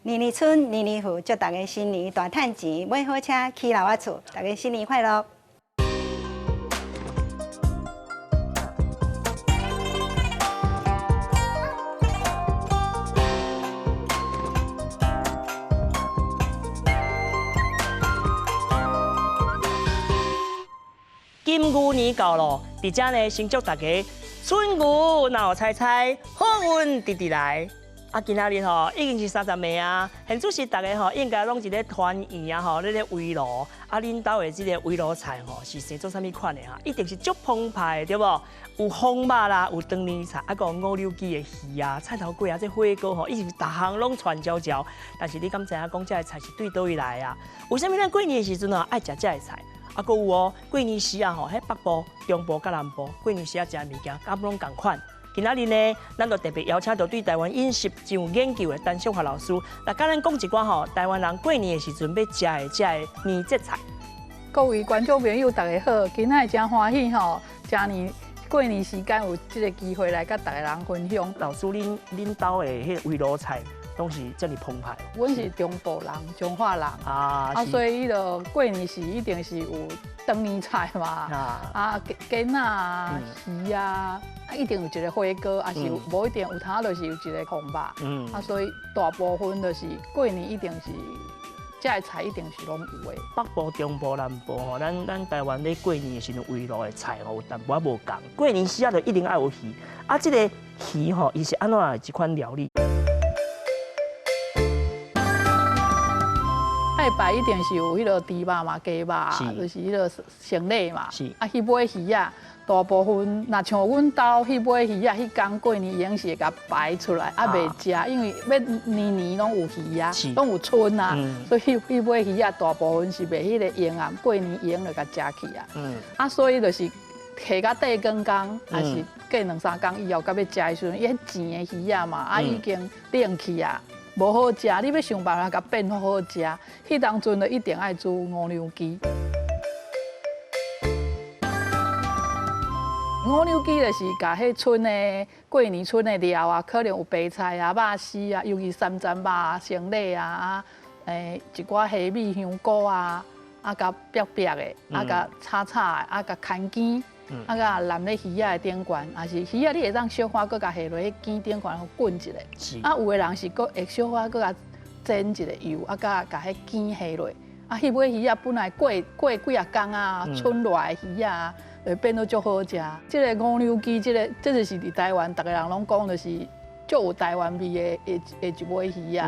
年年春，年年福，祝大家新年大赚钱，买好车，起老我厝，大家新年快乐！金牛年到咯，伫遮呢，先祝大家春牛闹彩彩，好运直直来。今仔日吼已经是30暝啊，现主是大家吼应该拢一个团圆啊吼，咧咧围炉。恁兜的这个围炉菜吼是生做啥物款的哈？一定是足澎湃的对无？有风肉啦，有当年菜，还有五柳鸡的鱼啊、菜头粿啊，这火锅吼，已经是逐项拢传焦焦。但是你敢知影讲这个菜是对倒位来啊？为什么咱过年的时阵爱食这个菜？搁有哦，过年时啊吼，迄北部、中部、甲南部，过年时啊食物件，敢拢共款。今仔日呢，咱就特别邀请到对台湾饮食真有研究的陈淑华老师，来甲咱讲一寡吼台湾人过年的时阵要食的这个年节菜。各位观众朋友，大家好，今仔真欢喜吼，过年时间有这个机会来甲大家人分享。老师，恁兜的迄个围炉菜。拢是这么澎湃。阮是中部人，中华人所以过年时一定是有当年菜嘛，鸡啊、鱼啊，一定有一个火锅，也是无一定有他就是有一个红肉，所以大部分就是过年一定是这个菜一定是拢有的。北部、中部、南部吼，咱台湾咧过年的时阵围炉的菜吼，有淡薄仔无共。过年时啊，就一定爱有鱼，这个鱼吼，伊是安怎一款料理？拜拜一定是有迄个猪肉嘛、鸡肉，就是迄个生礼嘛。迄尾鱼啊，大部分若像阮兜迄尾鱼啊，迄天过年已经是会甲摆出来，袂食，因为要年年拢有鱼啊，拢有春啊，所以迄尾鱼啊，大部分是袂迄个用啊，过年用就甲食去啊。所以就是下到第二天，还是过2-3天以后，甲要食的时阵，伊迄钱的鱼啊嘛，已经冷去啊。无好食，你要想办法甲变好好食。迄当阵就一定爱煮五柳鸡。五柳鸡就是甲迄春的过年春的料啊，可能有白菜啊、肉丝啊，尤其三层肉啊、生礼啊，一寡虾米、香菇啊，甲白白的，甲炒的，甲牵鸡。甲淋咧鱼仔的顶悬，也是鱼仔你会当小可搁甲下落迄羹顶悬，互滚一下。有的人是搁会小可搁甲煎一个油，甲迄羹下落。迄尾鱼仔本来过几啊天啊，春来的鱼仔会变到足好食。这个五柳鸡，这就是伫台湾，逐个人拢讲就是足有台湾味的一尾鱼仔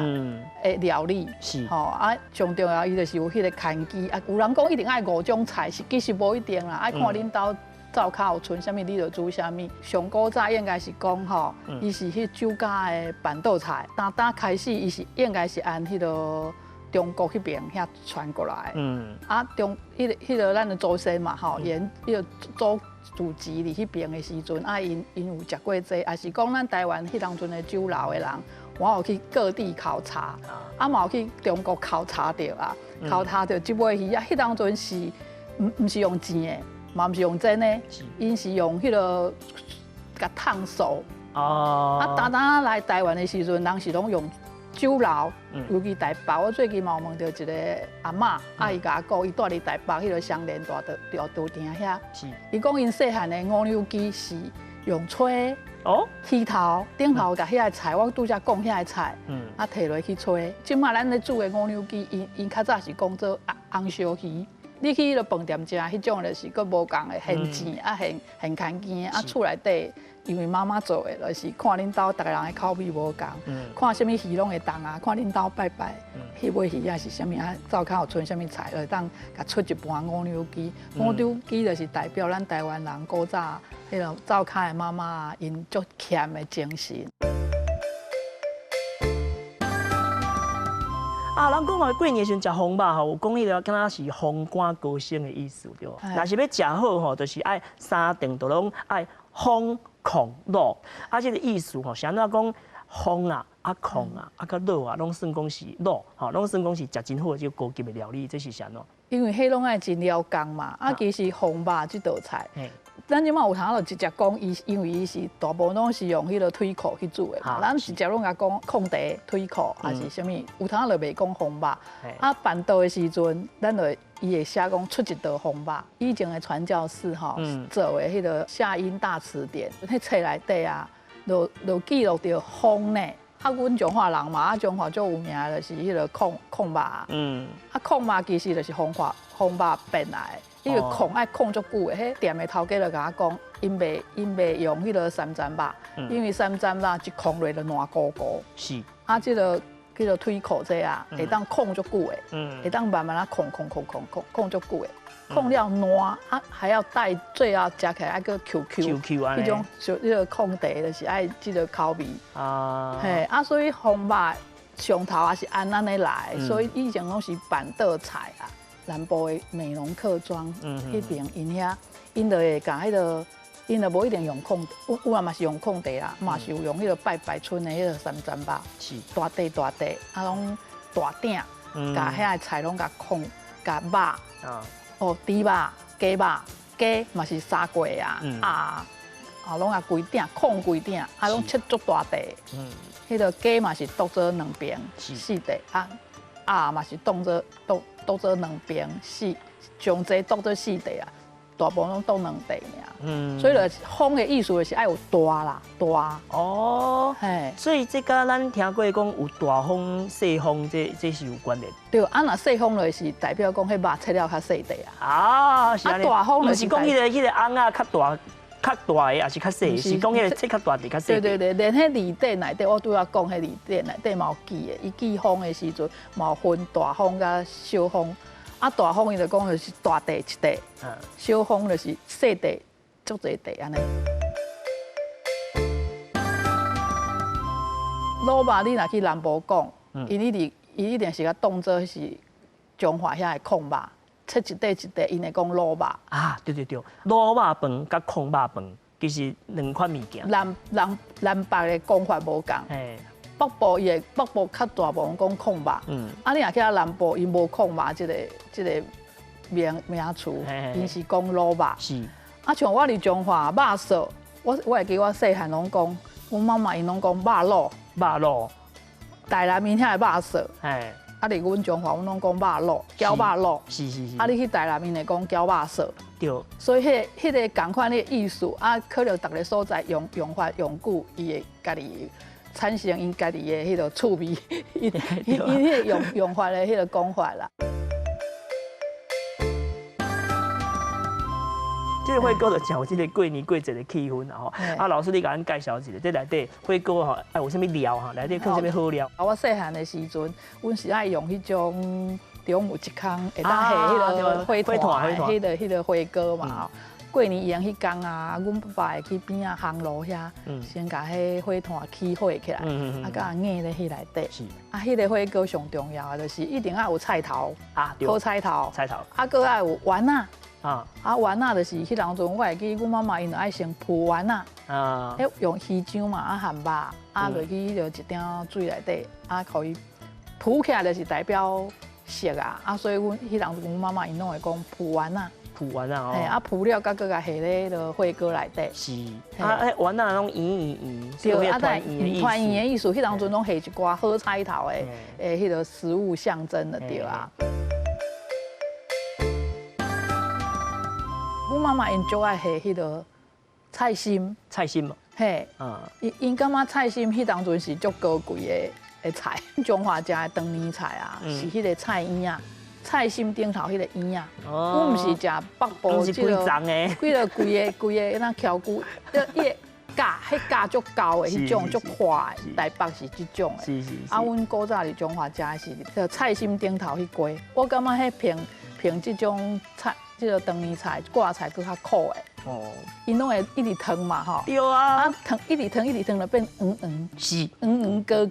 的料理。上重要伊就是有迄个牵鸡。有人讲一定爱5种菜，其实无一定啦，爱看恁兜。灶骹有剩啥物，你就煮啥物。上古早应该是讲吼，伊是迄酒家的板豆菜。打开始，伊是应该是按迄个中国迄边遐传过来。迄个咱的祖先嘛吼，沿迄个祖籍伫迄边的时阵，因有食过这，也是讲咱台湾迄当阵的酒楼的人，我有去各地考察，嘛有去中国考察到啊，考察到即尾鱼啊，迄当阵是毋是用煎的。嘛毋是用煎的，因是用迄个甲烫熟。当来台湾的时阵，人是拢用酒楼，尤其台北。我最近嘛有问到一个阿嬷，伊甲我讲，伊住伫台北迄个香莲大道埕遐。伊讲因细汉的五柳鸡是用吹鱼头顶头甲遐个菜，我拄则讲遐个菜，摕落去吹。即马咱咧煮的五柳鸡，因较早是讲做红烧鱼。你去迄个饭店食，迄种就是佫无共的，现煎现牵羹厝内底，因为妈妈做的，就是看恁兜逐个人的口味无共，看啥物鱼拢会当啊，看恁兜拜拜，迄尾鱼啊是啥物灶骹有剩啥物菜，就当甲出一盘五柳鸡。五柳鸡就是代表咱台湾人古早迄个灶骹的妈妈因足欠的精神。人讲话过年时阵食红肉吼，有讲迄个敢若是风寒高升的意思对。若是要食好吼，就是爱三顿都拢爱风控肉。这个意思吼，是安怎讲？风啊、控啊、甲肉啊，拢算讲是肉，拢算讲是食真好的这个高级的料理，这是啥喏？因为迄拢爱真了工嘛。其实红肉这道菜，咱即马有通就直接讲，因为伊是大部分拢是用迄个腿裤去煮的嘛，咱直接拢甲讲控茶腿裤，还是啥物，有通就袂讲烘肉。啊，办道的时阵，咱就伊会写讲出一道烘肉。以前的传教士吼，做的迄个夏音大词典，迄册内底啊，就记录着烘呢。啊，阮彰化人嘛，啊彰化最有名的就是迄个控肉。啊控肉其实就是烘肉变来的。迄个控爱控足久的，迄店的头家就甲我讲，因袂用迄个三层肉，因为三层肉一控落就烂糊糊。是。啊，即个叫做腿裤这啊，会当控足久的，会当慢慢啊控足久的，控了烂啊，还要带最后食起来爱个 QQ， 迄种就迄个控茶就是爱即个口味。啊。嘿，啊，所以烘肉上头也是按安尼来，所以以前拢是板豆菜啊。南部的美容客庄，迄边因就会甲迄个，因就无一定用控，有啊嘛是用控茶啦，嘛是有用迄个拜村的迄个三层肉，是大地，啊拢大鼎，甲遐个菜拢甲控，甲肉，猪肉、鸡嘛是杀过啊，拢甲规鼎控规鼎，啊拢切足大地，迄个鸡嘛是剁做两边四地啊嘛是剁做两边四，上济剁做四地啊，大部分拢剁两地尔。所以就烘的意思就是爱有大。哦。嘿。所以这甲咱听过讲有大烘、细烘，这是有关的。对，啊若细烘就是代表讲迄肉切了较细地啊。啊，是安尼。大烘就是讲迄个翁啊较大的，也是较细，是讲迄个切较大地较细。对，连迄里底内底，我拄要讲迄里底内底嘛有记的，伊记烘的时阵嘛有分大烘甲小烘。啊，大烘伊就讲就是大地一地，小烘就是细地足侪地安尼。卤肉你若去南部讲，伊一定是甲当做是彰化遐的控肉。切一块，因会讲卤肉啊，对，卤肉饭甲控肉饭其实两款物件。南北的讲法无共，北部较大部分讲控肉，啊你若去南部，伊无控肉即个名词，因是讲卤肉。是。啊，像我伫彰化肉臊，我会记我细汉拢讲，阮妈妈因拢讲肉卤，台南面遐的肉臊。啊！伫阮彰化，阮拢讲肉卤、饺肉卤。是。啊！你去台南面来讲饺肉臊。对。所以迄个共款的意思，啊，可能逐个所在用法用句，伊会家己产生因家己的迄个趣味，因迄个用法的迄个讲法啦。这个火锅就真有这个过年过节的气氛啦吼。啊，老师你甲咱介绍一下，这内底火锅吼，哎有啥物料哈？内底放啥物好料？我细汉的时阵，阮是爱用迄种中午一空会当下迄个火炭，迄个火锅嘛。过年用迄天啊，阮爸爸会去边啊烘炉遐，先甲迄火炭起火起来，啊，甲硬咧迄内底。啊，迄个火锅上重要的就是一定要有菜头啊，好菜头，啊，搁爱有丸啊。丸仔就是迄当阵，我会记阮妈妈因就爱先铺丸仔，用鱼浆嘛，啊含肉，啊落去就一点水内底，啊，互伊铺起来就是代表熟啊，啊，所以阮迄当阵阮妈妈因拢会讲铺丸仔。铺丸仔哦。嘿，啊铺了，甲搁下咧个火锅内底。是。啊，丸仔那种圆，对，啊，团圆的意思，迄当阵拢下一寡好菜头的，迄个食物象征的对啊。阮妈妈因最爱下迄个菜心嘛，嘿，因感觉菜心迄当阵是足高贵的菜。彰化食的长年菜啊，是迄个菜莺啊，菜心顶头迄个莺啊。阮毋是食北部即个贵个那翘骨，伊个架，迄架足高的迄种足宽的，台北是即种的。是。啊，阮古早伫彰化食的是菜心顶头迄锅，我感觉迄凭即种菜。即个长年菜、挂菜搁较苦的，因拢会一直烫嘛吼。对啊。啊烫一直烫就变黄。是。黄哥。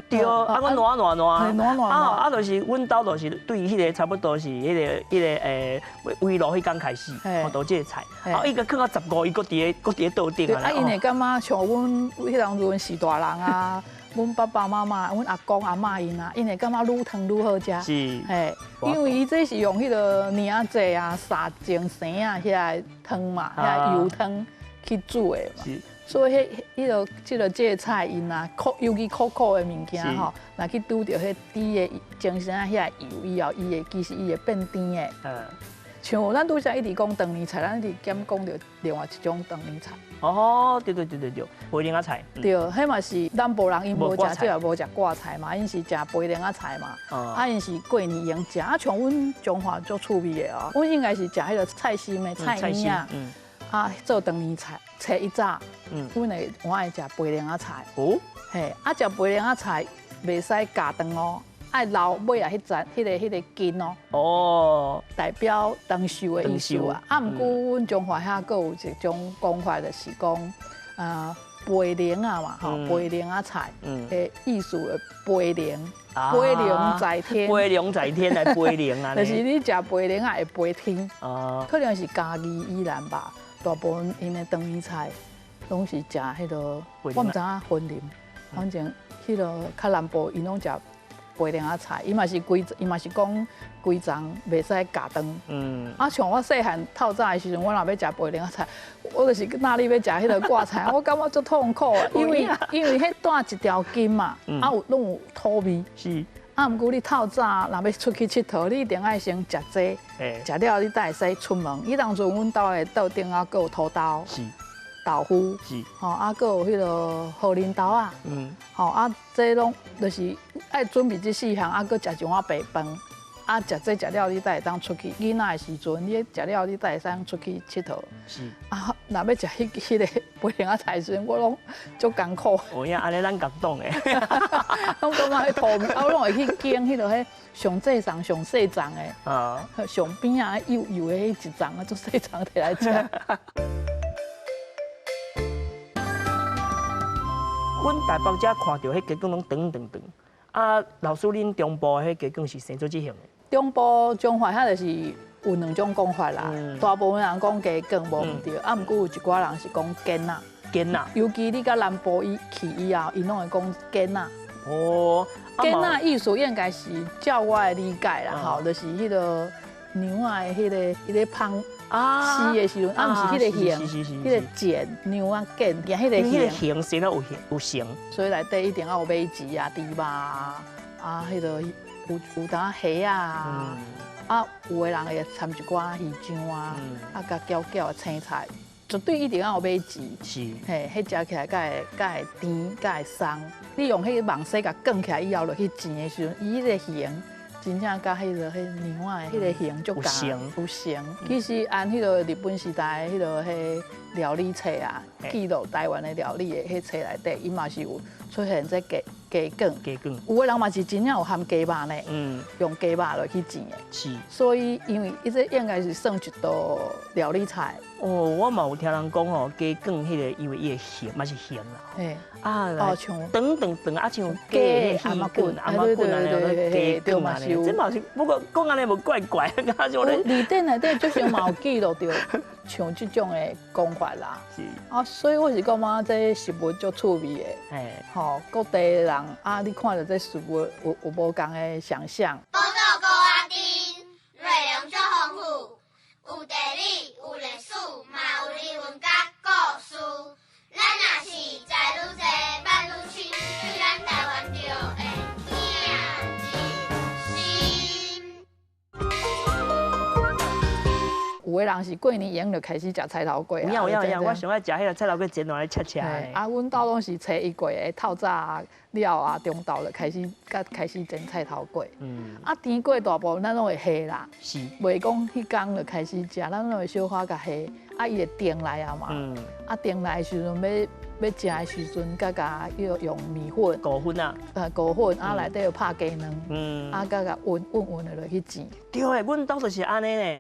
对啊。啊，阮烂。啊，就是阮兜就是对迄个差不多是迄个围炉迄天开始，做即个菜。啊，伊个放到15，伊搁伫个桌顶啊。啊，因会感觉像阮迄当阵是大人啊。阮爸爸妈妈、阮阿公阿嬷因会感觉愈汤愈好食。是，嘿，因为伊这是用迄个娘仔啊、沙精生啊遐汤嘛，遐油汤去煮的嘛。是。所以这个菜因啊，尤其苦的物件吼，若去拄着迄猪的精神啊遐油以后，其实伊会变甜的。像咱拄则一直讲长年菜，咱一直减讲着另外一种长年菜。哦，对，培玲仔菜。对，迄嘛是咱无人因无食这个无食挂菜嘛，因是食培玲仔菜嘛。啊，因是过年用食，啊像阮中华足趣味的哦，阮应该是食迄个菜心的菜叶啊。啊，做长年菜，初一早，我爱食培玲仔菜。哦，嘿，啊，食培玲仔菜袂使加长哦，爱留尾啊，迄个筋哦。哦，代表长寿的意思啊。啊，毋过阮中华遐阁有一种讲法，就是讲培玲啊嘛，吼，培玲仔菜，的意思的培玲。培灵在天，培灵在天来培灵啊！就是你食培灵啊会培天，可能是家己依然吧。大部分因的长年菜拢是食迄个，我毋知影分林，反正迄个较南部因拢食培灵仔菜，伊嘛是讲规丛袂使加长。啊，像我细汉透早的时阵，我若要食培灵仔菜，我就是哪里要食迄个挂菜，我感觉足痛苦的，因为迄带一条筋嘛，啊拢有土味。是。啊，毋过你透早若要出去佚佗，你一定爱先食这，食了你才会使出门。伊当阵阮兜的桌顶啊，阁有土豆、豆腐，吼啊，阁有迄个茯苓豆啊，吼啊，这拢就是爱准备这4项，啊，阁食一碗白饭。啊，食这食了，你才会当出去。囡仔的时阵，你食了，你才会使出去佚佗。是。啊，若要食迄个培灵仔菜时，我拢足艰苦。有影，安尼咱共懂诶。拢感觉迄土味，啊，我拢会去拣迄个迄上细丛、上细丛诶。啊。上边啊，幼幼诶迄一丛啊，足细丛摕来食。阮台北遮看到迄鸡羹拢长。啊，老师，恁中部迄鸡羹是生做即型诶？中部中华遐就是有2种讲法啦，大部分人讲鸡羹无毋对，啊，毋过有一寡人是讲煎啊，煎啊，尤其你甲南部去以后，因拢会讲煎啊。哦，煎啊意思应该是照我的理解啦，吼，就是迄个牛仔的迄个芳饲的时阵，啊，毋是迄个形，迄个剪牛啊剪，迄个形生得有形，所以内底一定要有马薯啊、猪肉啊，啊，迄个有当虾啊，啊，有的人会掺一寡鱼浆啊，啊，甲搅的青菜，绝对一定要有马薯。是，嘿，迄食起来才会甜，才会松。你用迄个网丝甲卷起来以后落去煎的时阵，伊迄个形。真正甲迄个牛仔的迄个形足像，有像。其实按迄个日本时代迄个料理册啊，记录台湾的料理的迄册内底，伊嘛是有出现这鸡羹。有的人嘛是真正有含鸡肉呢，用鸡肉落去煎的。是。所以因为伊这应该是算一道料理菜。哦，我嘛有听人讲吼，鸡羹迄个因为伊的形嘛是咸啦。嘿。啊，像长啊，像鸡的细棍、阿妈棍安尼，鸡羹安尼，这嘛是，不过讲安尼无怪怪，感觉咧。里底内底就是嘛有记录着像这种的讲法啦。是。啊，所以我是感觉这食物足趣味的。嘿。吼，各地的人啊，你看到这食物有无同的想象。报道高阿丁，内容足丰富，有地理，有历史，嘛有人文甲故事。咱若是知愈多，捌愈深，对咱台湾就会听入心。有的人是过年前就开始食菜头粿啊。有，我想爱食迄个菜头粿煎落来切切的。啊，阮兜拢是初一过的，透早了啊，中昼就开始煎菜头粿。啊，甜粿大部分咱拢会下啦，是，袂讲迄天就开始食，咱拢会小可甲下。啊，伊会定来啊嘛，啊定来的时阵要食的时阵，甲要用米粉、糊粉啊，糊粉啊内底要拍鸡卵，啊甲混的落去煎。对诶，阮兜就是安尼呢。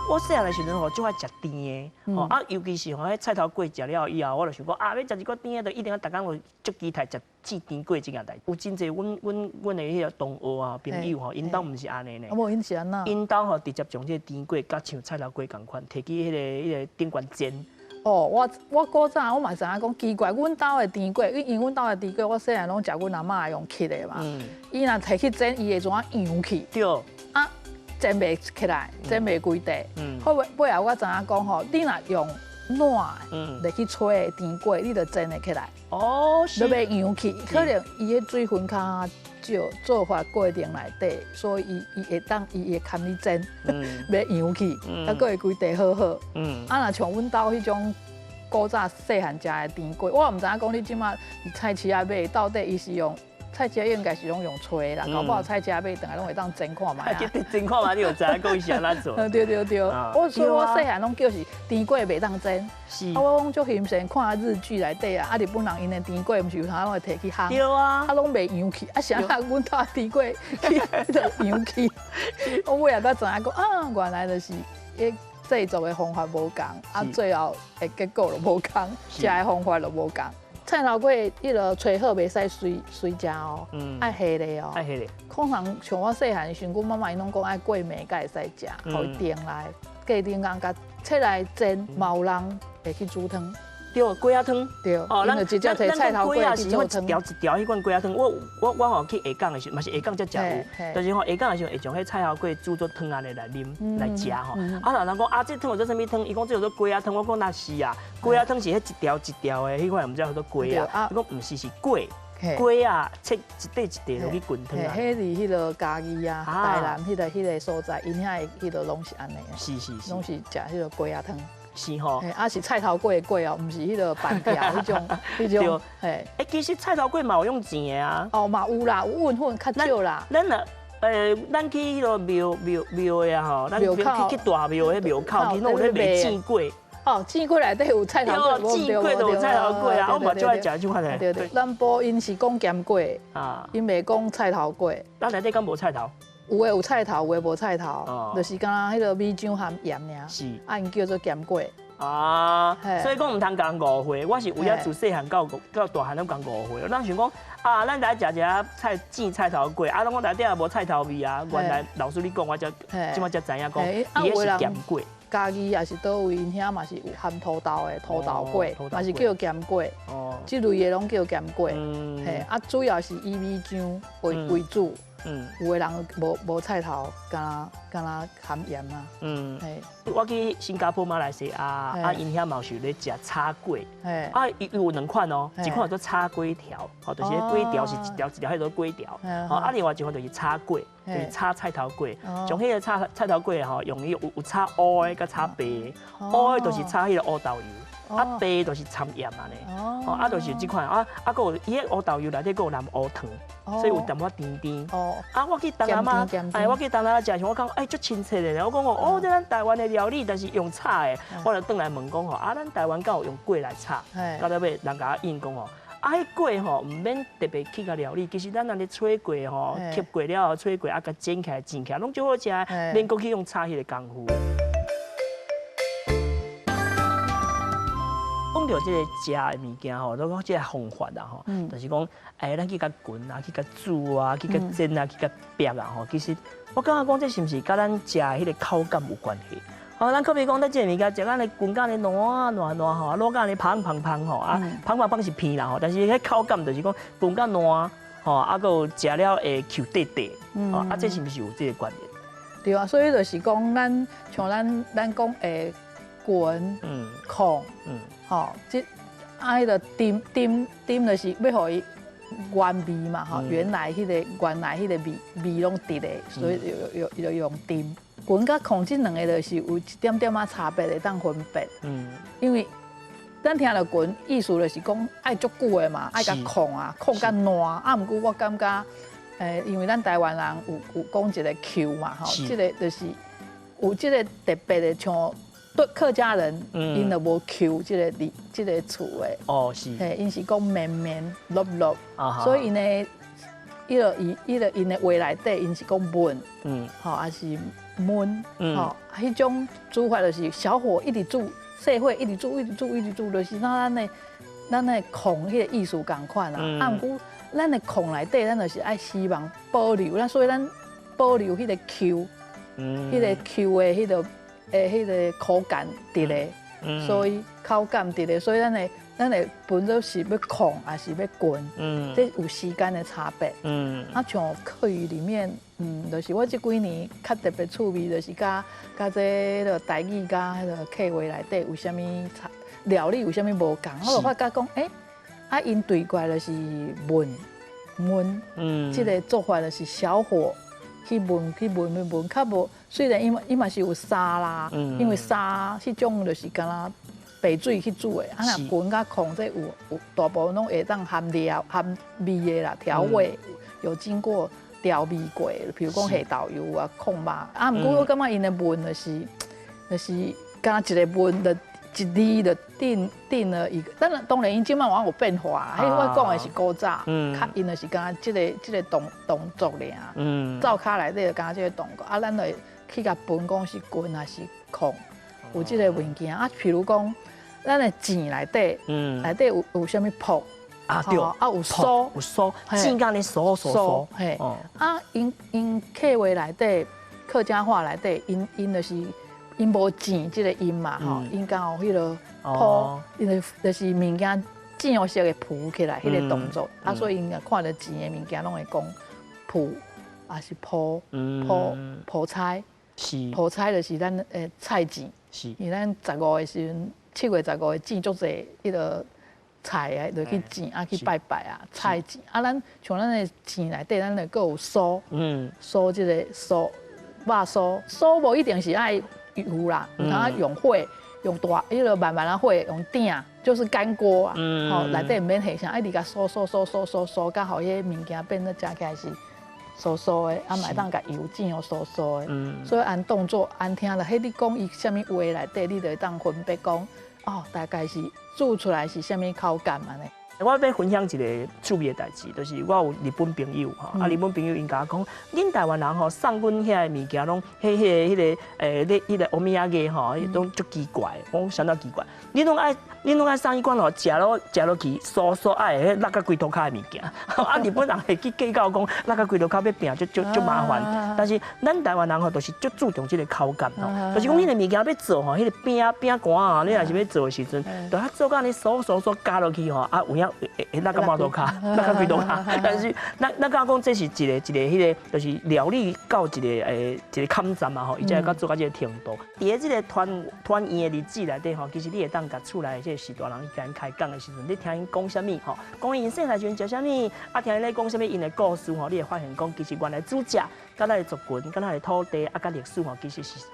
我细汉的时阵吼，就爱食甜的，吼啊，尤其是吼迄菜头粿食了以后，我就想讲啊，要食一个甜的，就一定要逐工就足期待食煎甜粿这件代。有真侪阮的迄个同学啊朋友吼，因兜毋是安尼呢。无因是安那？因兜吼直接将这个甜粿，甲像菜头粿共款，摕去迄个顶悬煎，哦，我古早我嘛知影讲奇怪，阮兜的甜粿，因阮兜的甜粿，我细汉拢食阮阿嬷用刻的嘛。伊若摕去煎，伊会怎啊扬起？对。啊，煎袂起来，煎袂规地。后尾后我知影讲吼，你若用暖来去吹的甜粿，你就煎会起来。哦，是。都袂扬起，可能伊个水分较少，做法过程内底，所以伊会牵你煎，袂扬起，啊，佫会规地好好。啊，若像阮兜迄种古早细汉食的甜粿，我毋知影讲你即马菜市仔买到底伊是用。菜市应该是拢用吹啦，搞不好菜市买等下拢会当蒸看嘛。蒸看嘛，你有知影讲伊是安怎做？对，我说我细汉拢叫是甜粿袂当蒸，是。我讲足欣赏看日剧内底啊，日本人因的甜粿毋是有通拢会摕去烘，对啊，啊拢袂扬起，啊啥阮兜甜粿就扬起。我尾仔才知影讲啊，原来就是伊制作的方法无共，啊最后的结果就无共，食的方法就无共。菜头粿，迄个吹好袂使随食哦，爱下咧哦，爱下咧。通常像我细汉时，阮妈妈因拢讲爱过暝才会使食，互伊定来，过顶工甲切来煎，嘛有人会去煮汤。对，粿仔汤。对，哦，咱就直接摕菜头粿去做汤。一条一条迄款粿仔汤，我吼去下港的时候，嘛是下港才食有，但是吼下港的时候会将迄菜头粿煮做汤安尼来啉来食吼。啊，若人讲啊，这汤有做啥物汤？伊讲这有做粿仔汤，我讲那是啊，粿仔汤是迄一条一条的，迄款毋知叫做粿啊。伊讲毋是，是粿。粿啊，切一块一块落去滚汤啊。迄是迄个家己啊，台南迄个所在，因遐迄个拢是安尼啊。是，拢是食迄个粿仔汤。是吼，啊是菜头粿的粿哦，毋是迄个板条迄种，嘿。其实菜头粿嘛有用钱的啊。哦，嘛有啦，有运份较少啦。咱去迄个庙的啊吼，咱去大庙的庙口，去弄咧卖煎粿。哦，煎粿内底有菜头粿，煎粿都有菜头粿啊，我嘛就爱食即款的。对，咱埔因是讲咸粿啊，因袂讲菜头粿。咱内底敢无菜头？有诶有菜头，有诶无菜头，就是敢若迄个米浆含盐尔。是，啊因叫做咸粿。啊，所以讲唔通讲误会，我是有影自细汉到大汉拢讲误会。咱想讲啊，咱来食一煎菜头粿，啊，拢讲内底也无菜头味啊。原来老师你讲，我即摆才知影讲，伊个是咸粿。家己也是倒位，因遐嘛是有含土豆的土豆粿，嘛是叫咸粿。哦，这类的拢叫咸粿。嘿，啊，主要是以米浆为主。有的人无菜头，敢若含盐啊。嘿，我去新加坡、马来西亚啊，因遐嘛是咧食炒粿。啊，有两款哦，一款叫做炒粿条，哦，就是粿条是一条一条，迄个粿条。哦，啊，另外一款就是炒粿，就是炒菜头粿。像迄个菜头粿吼，用有炒乌的，甲炒白的。乌的就是炒迄个乌豆油，啊，白的就是掺盐安尼。哦，啊，就是即款啊，啊，佫有伊个乌豆油内底佫有南乌糖。所以有淡薄甜甜。哦。啊，我去东南亚，我去东南亚食时，我讲，足亲切的。我讲哦，这咱台湾的料理，但是用炒的。我就转来问讲吼，啊，咱台湾敢有用粿来炒？到尾尾人甲我应讲吼，啊，迄粿吼，唔免特别去甲料理，其实咱安尼吹粿吼，吸过了后吹粿，啊，甲煎起来、煎起来，拢最好食，免过去用炒迄个功夫。讲到这个食的物件吼，都讲这个方法啦吼，就是讲，咱去甲滚啊，去甲煮啊，去甲煎啊，去甲煸啊吼。其实我感觉讲，这是不是甲咱食的迄个口感有关系？哦，咱可比讲，咱这个物件食安尼滚甲安尼烂吼，落甲安尼香吼啊，香是片啦吼，但是迄口感就是讲滚甲烂吼，啊，佮有食了会 Q 底底，哦，啊，这是不是有这个关联？对啊，所以就是讲，像咱讲滚、控，吼，即迄个点就是要互伊原味嘛，吼，原来迄个味拢伫咧，所以要用点。滚甲控即两个就是有一点点仔差别，会当分别。因为咱听到滚意思就是讲爱足久的嘛，爱甲控啊，控甲烂。啊，毋过我感觉，因为咱台湾人有讲一个 Q 嘛，吼，即个就是有即个特别的像。对客家人，因就无 Q 即个词的。哦，是。嘿，因是讲绵绵落落，所以呢，伊个因的话内底，因是讲焖，吼，还是焖，吼，迄种煮法就是小火一直煮，细火一直煮，就是咱的控迄个意思共款啊。啊，毋过咱的控内底，咱就是爱希望保留，所以咱保留迄个 Q，迄个 Q 的迄个。迄个口感伫咧，所以口感伫咧，所以咱的分都是要控还是要滚，这有时间的差别。啊，像客语里面，就是我这几年较特别趣味，就是甲这个台语甲迄个客话内底有啥物料理有啥物无共，我就发觉讲，啊，因对过来就是焖，这个做法就是小火去焖，较无。虽然伊嘛是有沙啦，因为沙迄种就是敢若白水去煮的，啊，若滚甲控这有大部分拢会当含料含味的啦，调味有经过调味过，比如讲黑豆油啊、控肉啊。毋过我感觉因的焖就是敢若一个焖的。一字就定了一个，当然，因即摆我有变化，迄我讲的是古早，较因的是敢即个动作尔，灶骹内底就敢即个动作，啊，咱就去甲分讲是滚还是控，有即个物件啊，譬如讲，咱的钱内底有啥物铺啊，对，啊有酥，钱敢咧酥，嘿，啊，因客话内底，客家话内底，因就是。因无剪即个音嘛吼，因刚有迄个铺，因就是物件正式的铺起来，迄个动作，啊，所以因看到剪的物件拢会讲铺，也是铺菜，铺菜就是咱的菜剪，因为咱15的时阵，7月15的剪足侪迄个菜啊，就去剪啊去拜拜啊，菜剪啊，咱像咱的剪内底，咱就搁有酥，酥即个酥，肉酥无一定是爱。油啦，然后用火，用大迄个慢慢的火，用鼎，就是干锅啊，吼，内底毋免下啥，你甲酥，甲好迄物件变得食起来是酥的，啊，买当甲油煎哦酥的，所以按动作按听了，迄你讲伊啥物话内底，你就会当分别讲，哦，大概是煮出来是啥物口感安尼。我要分享一个趣味的代志，就是我有日本朋友吼，日本朋友因甲我讲，恁台湾人吼送阮遐个物件拢，迄个欧米亚嘅吼，拢足奇怪，我相当奇怪。恁拢爱送伊款吼，食落去酥爱迄落甲规头骹的物件，啊日本人会去计较讲落甲规头骹要拼足麻烦，但是咱台湾人吼就是足注重这个口感吼，就是讲迄个物件要做吼，迄个饼干啊，你若是要做的时阵，就较做甲尼酥加落去吼，啊有影。会那个毛头卡，那个规头卡，但是咱讲这是一个迄个，就是料理到一个坎站嘛吼，伊才会做到这个程度。伫咧这个团圆的日子内底吼，其实你会当甲厝内这士大人伊甲因开讲的时阵，你听因讲啥物吼，讲因细汉时阵食啥物，啊听因咧讲啥物因的故事吼，你会发现讲其实原来主食，甲咱的族群，甲咱的土地，啊甲历史吼，其实是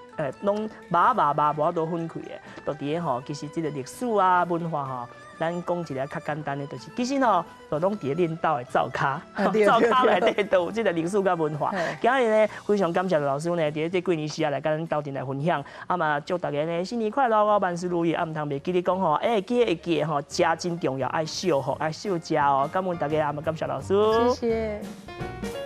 拢无多分开的，就伫咧吼，其实这个历史啊文化吼。咱讲一个较简单的，就是其实吼，就拢伫恁兜的灶骹，灶骹内底都有这个历史甲文化。今日呢，非常感谢老师呢，伫这过年时啊来甲咱斗阵来分享。啊嘛，祝大家呢新年快乐哦，万事如意。啊，唔通袂记你讲吼，记吼，食真重要，爱惜福，爱惜食哦。感恩大家，啊嘛感谢老师。谢谢。